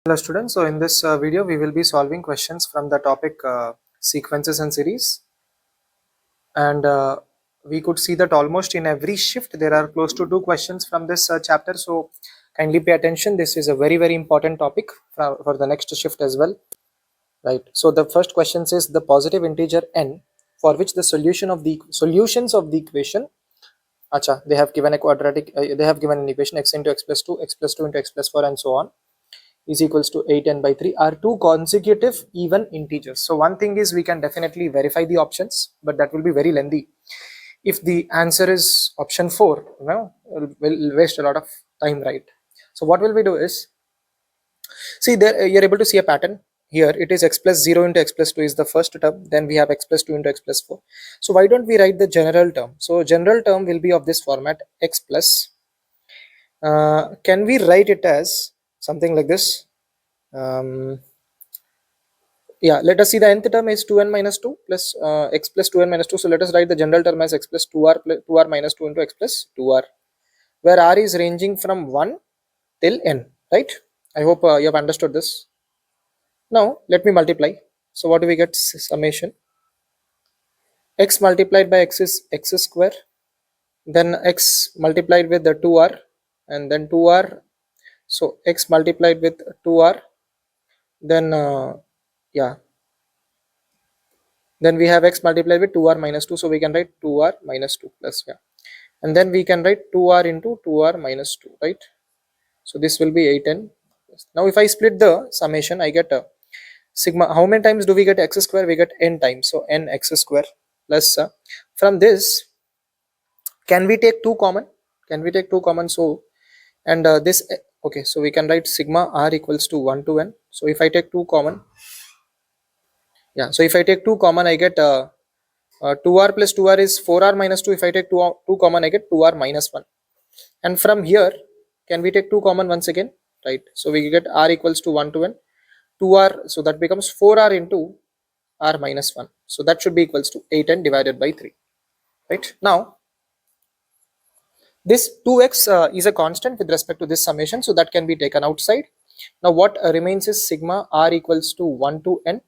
Hello students, so in this video we will be solving questions from the topic sequences and series, and we could see that almost in every shift there are close to 2 questions from this chapter. So kindly pay attention, this is a very important topic for the next shift as well, right? So the first question says the positive integer n for which the solutions of the equation, they have given a quadratic, they have given an equation x into x plus 2, x plus 2 into x plus 4 and so on, is equals to 8 n by 3 are two consecutive even integers. So one thing is we can definitely verify the options, but that will be very lengthy. If the answer is option 4, we'll waste a lot of time, right? So what will we do is, see there you're able to see a pattern. Here it is x plus 0 into x plus 2 is the first term, then we have x plus 2 into x plus 4. So why don't we write the general term? So general term will be of this format, x plus, can we write it as something like this? Yeah, let us see, the nth term is 2n minus 2 plus x plus 2n minus 2. So let us write the general term as x plus 2r minus 2 into x plus 2r, where r is ranging from 1 till n, right? I hope you have understood this. Now let me multiply. So what do we get? Summation x multiplied by x is x square, then x multiplied with the 2r, and then 2r. So x multiplied with 2r, then yeah, then we have x multiplied with 2r minus 2, so we can write 2r minus 2 plus, yeah, and then we can write 2r into 2r minus 2, right? So this will be 8n. Now if I split the summation, I get a sigma. How many times do we get x square? We get n times, so n x square plus, from this can we take 2 common? Can we take 2 common? So, and this, okay, so we can write sigma r equals to 1 to n. So if I take 2 common, yeah, so if I take 2 common, I get 2r plus 2r is 4r minus 2. If I take 2 common, I get 2r minus 1. And from here, can we take 2 common once again? Right. So we get r equals to 1 to n. 2r, so that becomes 4r into r minus 1. So that should be equals to 8n divided by 3. Right. Now, this 2x is a constant with respect to this summation, so that can be taken outside. Now what remains is sigma r equals to 1 to n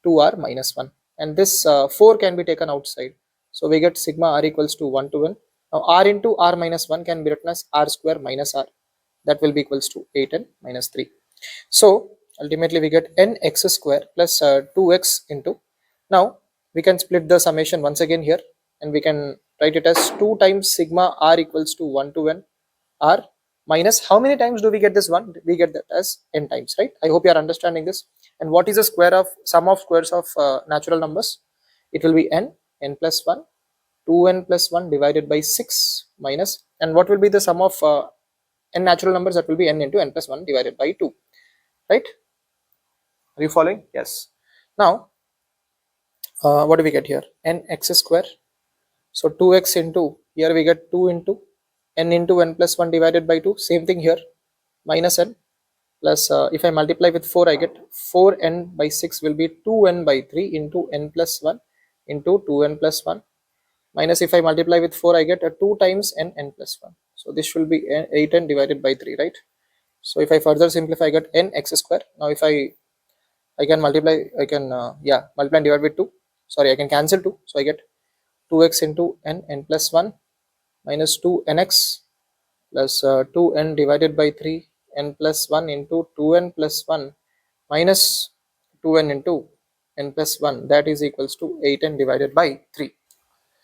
2r minus 1, and this 4 can be taken outside, so we get sigma r equals to 1 to n. Now r into r minus 1 can be written as r square minus r, that will be equals to 8n minus 3. So ultimately we get n x square plus 2x into, now we can split the summation once again here, and we can write it as 2 times sigma r equals to 1 to n r minus, how many times do we get this 1? We get that as n times, right? I hope you are understanding this. And what is the square of sum of squares of natural numbers? It will be n plus 1, 2n plus 1 divided by 6 minus, and what will be the sum of n natural numbers? That will be n into n plus 1 divided by 2, right? Are you following? Yes. Now what do we get here? N x square, so 2x into, here we get 2 into n into n plus 1 divided by 2, same thing here, minus n plus, if I multiply with 4, I get 4n by 6 will be 2n by 3 into n plus 1 into 2n plus 1, minus, if I multiply with 4, I get a 2 times n plus 1. So this will be 8n divided by 3, right? So if I further simplify, I get n x square. Now if I can multiply, I can multiply and divide with 2. Sorry, I can cancel 2. So I get 2x into n plus 1 minus 2 nx plus 2n divided by 3 n plus 1 into 2n plus 1 minus 2n into n plus 1, that is equals to 8n divided by 3.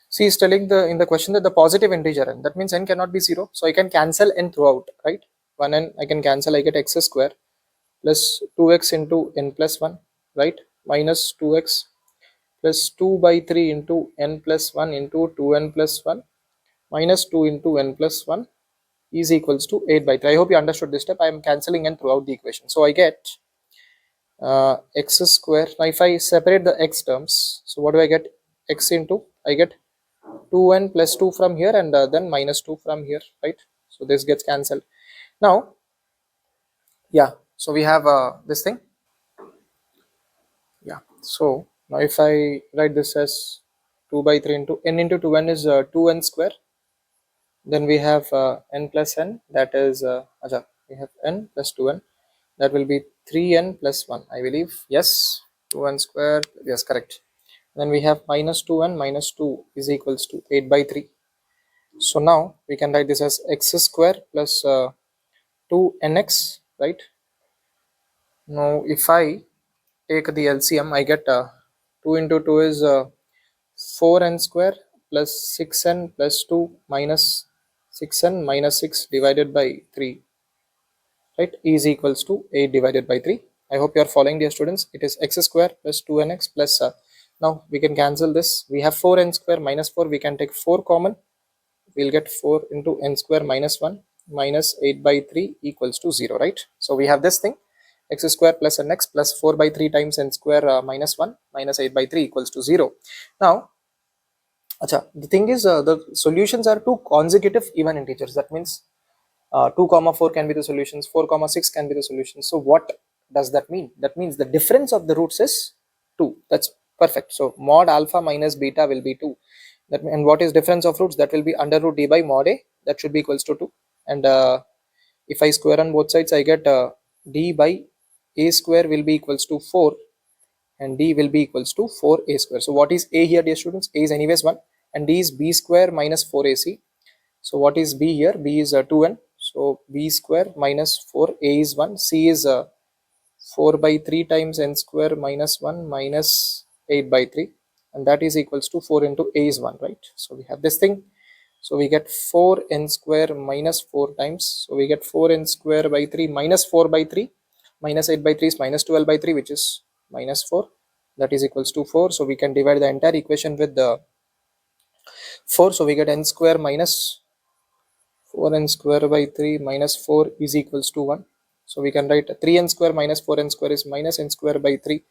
See, is telling in the question that the positive integer n, that means n cannot be 0, so I can cancel n throughout, right? 1n I can cancel, I get x square plus 2x into n plus 1, right, minus 2x plus 2 by 3 into n plus 1 into 2n plus 1 minus 2 into n plus 1 is equals to 8 by 3. I hope you understood this step. I am cancelling n throughout the equation, so I get x square. Now if I separate the x terms, so what do I get? X into, I get 2n plus 2 from here, and then minus 2 from here, right? So this gets cancelled. Now yeah, so we have this thing, yeah. So now if I write this as 2 by 3 into n into 2n is 2n square, then we have n plus n, that is we have n plus 2n That will be 3n plus 1, I believe. Yes, 2n square. Yes, correct. Then we have minus 2n minus 2 is equals to 8 by 3. So now we can write this as x square plus 2nx, right? Now if I take the LCM, I get 2 into 2 is 4n square plus 6n plus 2 minus 6n minus 6 divided by 3, right, is equals to 8 divided by 3. I hope you are following, dear students. It is x square plus 2nx plus now we can cancel this. We have 4n square minus 4. We can take 4 common. We'll get 4 into n square minus 1 minus 8 by 3 equals to 0, right? So we have this thing, x square plus nx plus 4 by 3 times n square minus 1 minus 8 by 3 equals to 0. Now, the thing is, the solutions are two consecutive even integers. That means 2 comma 4 can be the solutions, 4 comma 6 can be the solutions. So what does that mean? That means the difference of the roots is 2. That's perfect. So mod alpha minus beta will be 2. And what is difference of roots? That will be under root d by mod a. That should be equals to 2. And if I square on both sides, I get d by a square will be equals to 4, and d will be equals to 4a square. So what is a here, dear students? A is anyways 1, and d is b square minus 4ac. So what is b here? B is 2n. So b square minus 4, a is 1, c is 4 by 3 times n square minus 1 minus 8 by 3, and that is equals to 4 into a is 1, right? So we have this thing. So we get 4n square minus 4 times. So we get 4n square by 3 minus 4 by 3 minus 8 by 3 is minus 12 by 3, which is minus 4. That is equals to 4. So we can divide the entire equation with the 4. So we get n square minus 4n square by 3 minus 4 is equals to 1. So we can write 3n square minus 4n square is minus n square by 3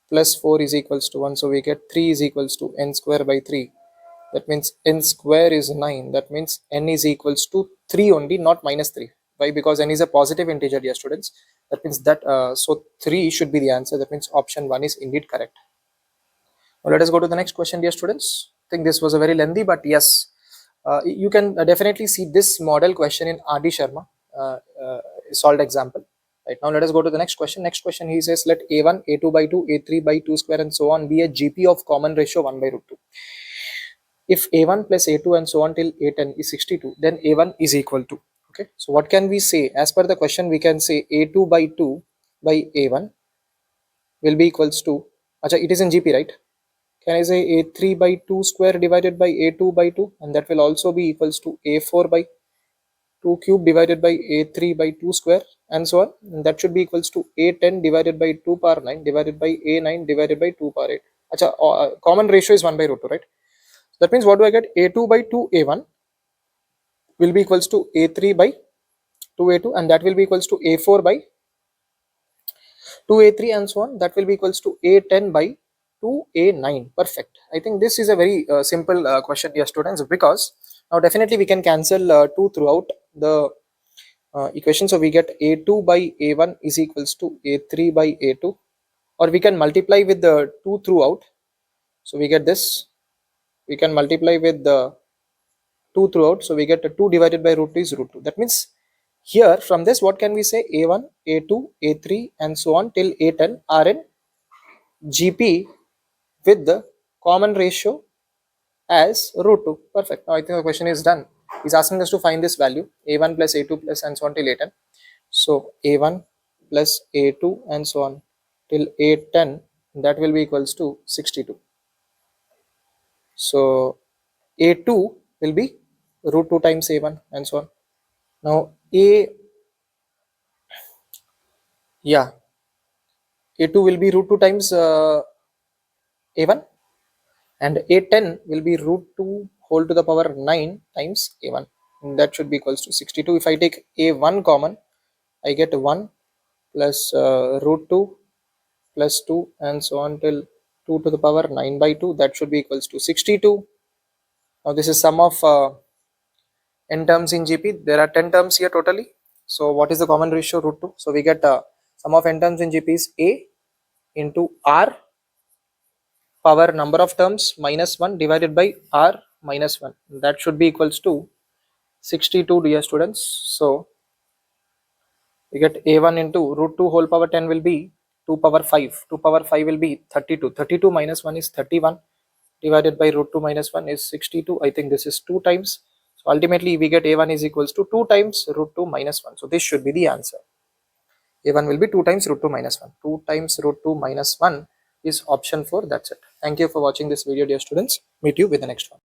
plus 4 is equals to 1. So we get 3 is equals to n square by 3. That means n square is 9. That means n is equals to 3 only, not minus 3. Why? Because n is a positive integer, dear students. That means that so 3 should be the answer. That means option 1 is indeed correct. Now let us go to the next question, dear students. I think this was a very lengthy, but yes, you can definitely see this model question in R.D. Sharma solved example. Right, now let us go to the next question. Next question, he says let a1, a2 by 2, a3 by 2 square and so on be a GP of common ratio 1 by root 2. If a1 plus a2 and so on till a10 is 62, then a1 is equal to, okay, so what can we say? As per the question, we can say a2 by 2 by a1 will be equals to, it is in GP, right? Can I say a3 by 2 square divided by a2 by 2, and that will also be equals to a4 by 2 cube divided by a3 by 2 square and so on, and that should be equals to a10 divided by 2 power 9 divided by a9 divided by 2 power 8. Common ratio is 1 by root 2, right? That means what do I get? a2 by 2 a1 will be equals to a3 by 2a2, and that will be equals to a4 by 2a3 and so on. That will be equals to a10 by 2a9. Perfect. I think this is a very simple question, dear students, because now definitely we can cancel 2 throughout the equation. So we get a2 by a1 is equals to a3 by a2, or we can multiply with the 2 throughout. So we get this. We can multiply with the 2 throughout. So we get 2 divided by root 2 is root 2. That means here from this, what can we say? a1, a2, a3 and so on till a10 are in GP with the common ratio as root 2. Perfect. Now I think the question is done. He's asking us to find this value a1 plus a2 plus and so on till a10. So a1 plus a2 and so on till a10, that will be equals to 62. So a2 will be root 2 times a1 and so on. Now a2 will be root 2 times a1, and a10 will be root 2 whole to the power 9 times a1, and that should be equals to 62. If I take a1 common, I get 1 plus root 2 plus 2 and so on till 2 to the power 9 by 2. That should be equals to 62. Now this is sum of n terms in GP. There are 10 terms here totally. So what is the common ratio? Root 2. So we get sum of n terms in GP is a into r power number of terms minus 1 divided by r minus 1. That should be equals to 62, dear students. So We get a1 into root 2 whole power 10 will be 2 power 5. 2 power 5 will be 32. 32 minus 1 is 31. Divided by root 2 minus 1 is 62. I think this is 2 times. So ultimately we get a1 is equals to 2 times root 2 minus 1. So this should be the answer. a1 will be 2 times root 2 minus 1. 2 times root 2 minus 1 is option 4. That's it. Thank you for watching this video, dear students. Meet you with the next one.